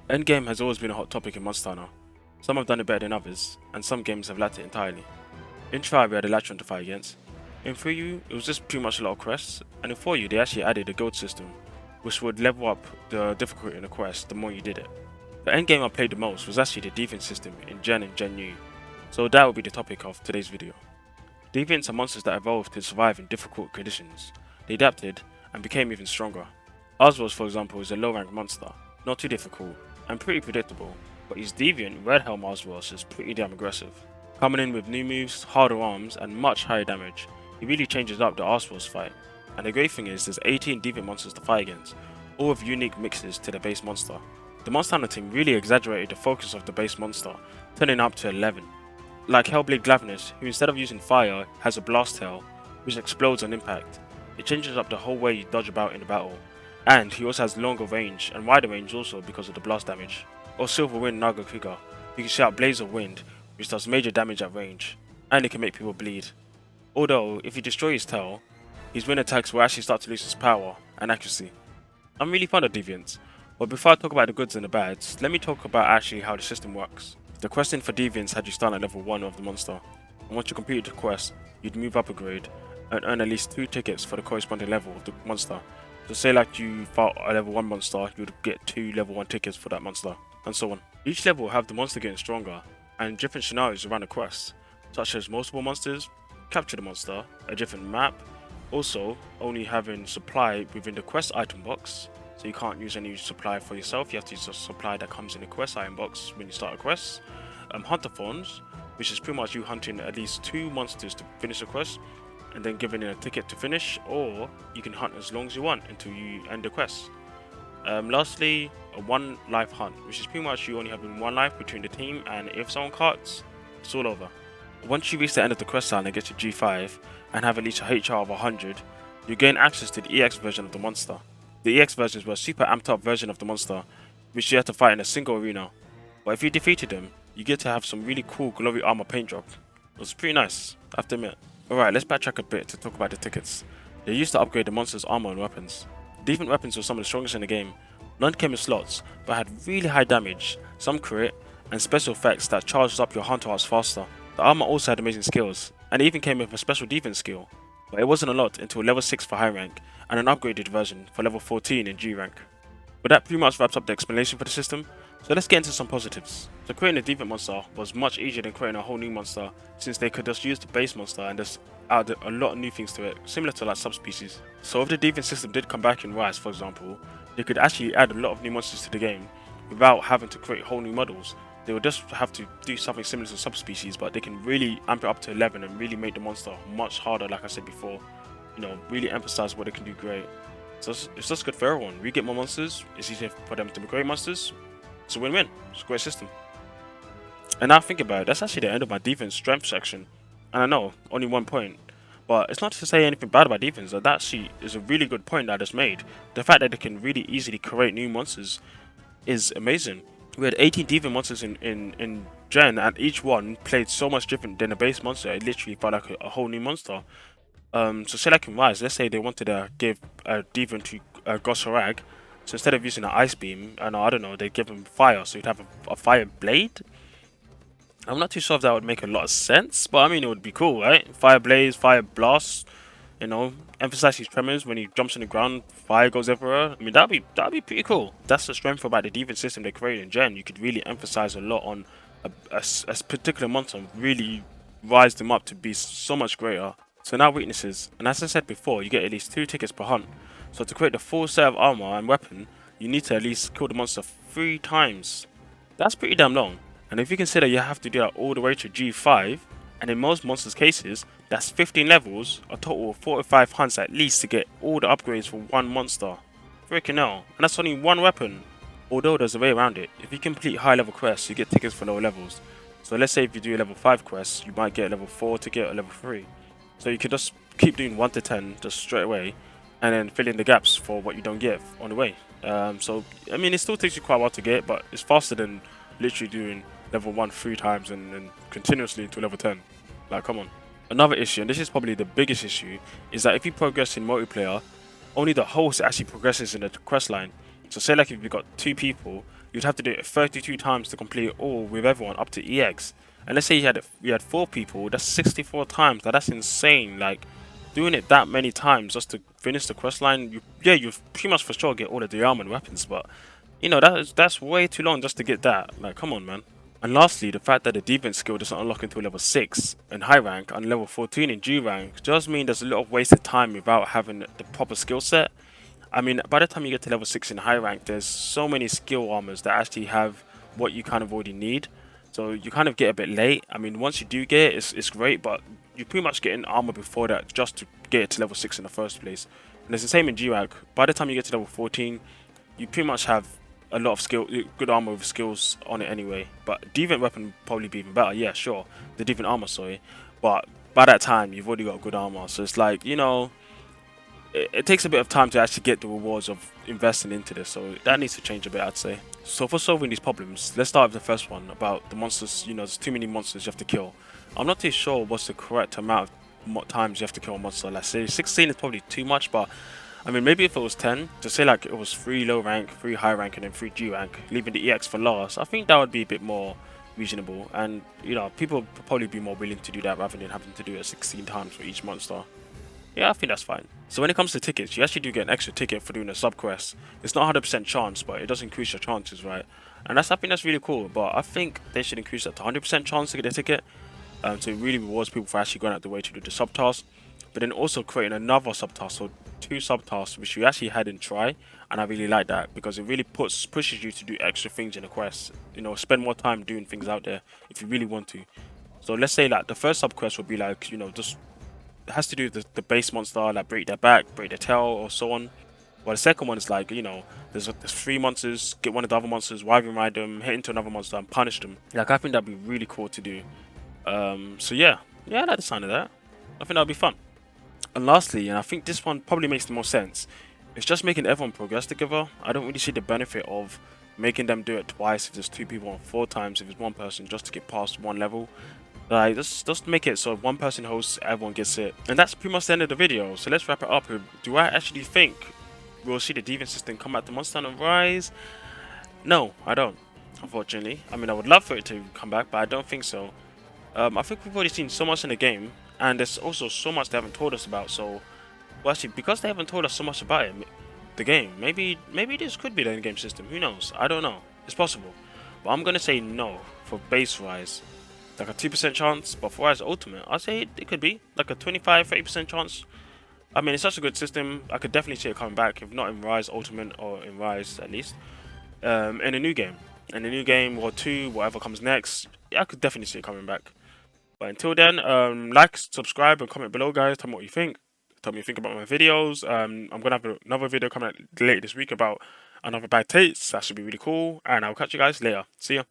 Endgame has always been a hot topic in Monster Hunter. Some have done it better than others, and some games have lacked it entirely. In Tri, we had Electron to fight against. In 3U, it was just pretty much a lot of quests, and in 4U, they actually added a guild system, which would level up the difficulty in the quest the more you did it. The endgame I played the most was actually the Deviant system in Gen and Gen U, so that will be the topic of today's video. Deviants are monsters that evolved to survive in difficult conditions. They adapted and became even stronger. Oswald, for example, is a low rank monster, not too difficult, and pretty predictable, but his deviant Red Helm Oswald is pretty damn aggressive. Coming in with new moves, harder arms, and much higher damage, he really changes up the Oswald's fight. And the great thing is there's 18 deviant monsters to fight against, all with unique mixes to the base monster. The Monster Hunter team really exaggerated the focus of the base monster, turning up to 11. Like Hellblade Glavnus, who instead of using fire has a blast tail, which explodes on impact. It changes up the whole way you dodge about in the battle, and he also has longer range and wider range also because of the blast damage. Or Silver Wind Naga Kuga, who can shout Blaze of Wind, which does major damage at range, and it can make people bleed. Although, if you destroy his tail, his wind attacks will actually start to lose his power and accuracy. I'm really fond of Deviants, but before I talk about the goods and the bads, let me talk about actually how the system works. The questing for Deviants had you start at level 1 of the monster, and once you completed the quest, you'd move up a grade and earn at least 2 tickets for the corresponding level of the monster. So say like you fought a level 1 monster, you would get 2 level 1 tickets for that monster, and so on. Each level will have the monster getting stronger, and different scenarios around the quest, such as multiple monsters, capture the monster, a different map, also only having supply within the quest item box, so you can't use any supply for yourself, you have to use a supply that comes in the quest item box when you start a quest. Hunter Thorns, which is pretty much you hunting at least 2 monsters to finish the quest, and then giving in a ticket to finish, or you can hunt as long as you want until you end the quest. Lastly, a 1 life hunt, which is pretty much you only having 1 life between the team, and if someone cuts, it's all over. Once you reach the end of the quest line and get to G5 and have at least a HR of 100, you gain access to the EX version of the monster. The EX versions were a super amped up version of the monster, which you had to fight in a single arena. But if you defeated them, you get to have some really cool glory armor paint drop. It was pretty nice, I have to admit. Alright, let's backtrack a bit to talk about the tickets. They used to upgrade the monster's armor and weapons. Different weapons were some of the strongest in the game. None came in slots, but had really high damage, some crit, and special effects that charged up your hunter hearts faster. The armor also had amazing skills, and it even came with a special defense skill, but it wasn't a lot until level 6 for high rank, and an upgraded version for level 14 in G rank. But that pretty much wraps up the explanation for the system, so let's get into some positives. So creating a deviant monster was much easier than creating a whole new monster, since they could just use the base monster and just add a lot of new things to it, similar to like subspecies. So if the deviant system did come back in Rise, for example, they could actually add a lot of new monsters to the game without having to create whole new models. They would just have to do something similar to subspecies, but they can really amp it up to 11 and really make the monster much harder, like I said before. You know, really emphasize what they can do great. So it's just good for everyone. We get more monsters, it's easier for them to be great monsters. It's a win-win. It's a great system. And now think about it, that's actually the end of my defense strength section. And I know, only 1 point. But it's not to say anything bad about defense, that actually is a really good point that I just made. The fact that they can really easily create new monsters is amazing. We had 18 deviant monsters in Gen, and each one played so much different than the base monster. It literally felt like a whole new monster. So say like in Rise, let's say they wanted to give a deviant to Gosharag, so instead of using an ice beam, and I don't know, they'd give him fire, so you'd have a fire blade. I'm not too sure if that would make a lot of sense, but I mean it would be cool, right? Fire blaze, fire blast, you know, emphasize his tremors when he jumps on the ground, fire goes everywhere. I mean that'd be pretty cool. That's the strength about the defense system they created in Gen. You could really emphasize a lot on a particular monster and really rise them up to be so much greater. So now weaknesses, and as I said before, you get at least 2 tickets per hunt. So to create the full set of armor and weapon, you need to at least kill the monster 3 times. That's pretty damn long. And if you consider you have to do that all the way to G5, and in most monsters' cases, that's 15 levels, a total of 45 hunts at least to get all the upgrades for 1 monster. Freaking hell, and that's only 1 weapon. Although there's a way around it, if you complete high level quests, you get tickets for lower levels. So let's say if you do a level 5 quest, you might get a level 4 to get a level 3. So you can just keep doing 1 to 10 just straight away, and then fill in the gaps for what you don't get on the way. So I mean it still takes you quite a while to get, but it's faster than literally doing level 1 3 times and continuously into level 10. Like, come on. Another issue, and this is probably the biggest issue, is that if you progress in multiplayer, only the host actually progresses in the quest line. So say like if you've got 2 people, you'd have to do it 32 times to complete it all with everyone up to EX. And let's say you had 4 people, that's 64 times. That's insane. Like, doing it that many times just to finish the quest line, you pretty much for sure get all of the armor and weapons, but you know that's way too long just to get that. Like, come on, man. And lastly, the fact that the Deviant skill doesn't unlock until level 6 in high rank and level 14 in G rank does mean there's a lot of wasted time without having the proper skill set. I mean, by the time you get to level 6 in high rank, there's so many skill armors that actually have what you kind of already need. So you kind of get a bit late. I mean, once you do get it, it's great, but you pretty much get an armor before that just to get it to level 6 in the first place. And it's the same in G rank. By the time you get to level 14, you pretty much have a lot of good armor with skills on it anyway. But Deviant weapon would probably be even better. Yeah, sure, the Deviant armor, sorry. But by that time, you've already got good armor. So it's like, you know, it takes a bit of time to actually get the rewards of investing into this, so that needs to change a bit, I'd say. So for solving these problems, let's start with the first one about the monsters. You know, there's too many monsters you have to kill. I'm not too sure what's the correct amount of times you have to kill a monster. Let's say 16 is probably too much, but I mean, maybe if it was 10, to say like it was 3 low rank, 3 high rank, and then 3 G rank, leaving the EX for last, I think that would be a bit more reasonable, and you know, people would probably be more willing to do that rather than having to do it 16 times for each monster. Yeah, I think that's fine. So when it comes to tickets, you actually do get an extra ticket for doing a sub quest. It's not 100% chance, but it does increase your chances, right? And I think that's really cool. But I think they should increase that to 100% chance to get a ticket, so it really rewards people for actually going out the way to do the sub task. But then also creating another sub task, so 2 sub tasks, which you actually had in try, and I really like that because it really pushes you to do extra things in the quest. You know, spend more time doing things out there if you really want to. So let's say like the first sub quest would be like, you know, just has to do with the base monster, like break their back, break their tail, or so on. While the second one is like, you know, there's 3 monsters, get one of the other monsters, wyvern ride them, hit into another monster, and punish them. Like, I think that'd be really cool to do. So yeah, I like the sound of that. I think that'd be fun. And lastly, and I think this one probably makes the most sense, it's just making everyone progress together. I don't really see the benefit of making them do it twice if there's 2 people, and 4 times if it's 1 person, just to get past one level. Like, just make it so if 1 person hosts, everyone gets it. And that's pretty much the end of the video. So let's wrap it up. Do I actually think we'll see the Deviant system come back to Monster Hunter Rise? No, I don't, unfortunately. I mean, I would love for it to come back, but I don't think so. I think we've already seen so much in the game, and there's also so much they haven't told us about. So, well, actually, because they haven't told us so much about it, the game, maybe this could be the in-game system. Who knows? I don't know. It's possible. But I'm gonna say no for base Rise. Like a 2% chance, but for Rise Ultimate, I'd say it could be like a 25-30% chance. I mean, it's such a good system. I could definitely see it coming back, if not in Rise Ultimate or in Rise at least. In a new game. In a new game or 2, whatever comes next, yeah, I could definitely see it coming back. But until then, like, subscribe, and comment below, guys. Tell me what you think. Tell me what you think about my videos. I'm going to have another video coming out later this week about another bad taste. That should be really cool. And I'll catch you guys later. See ya.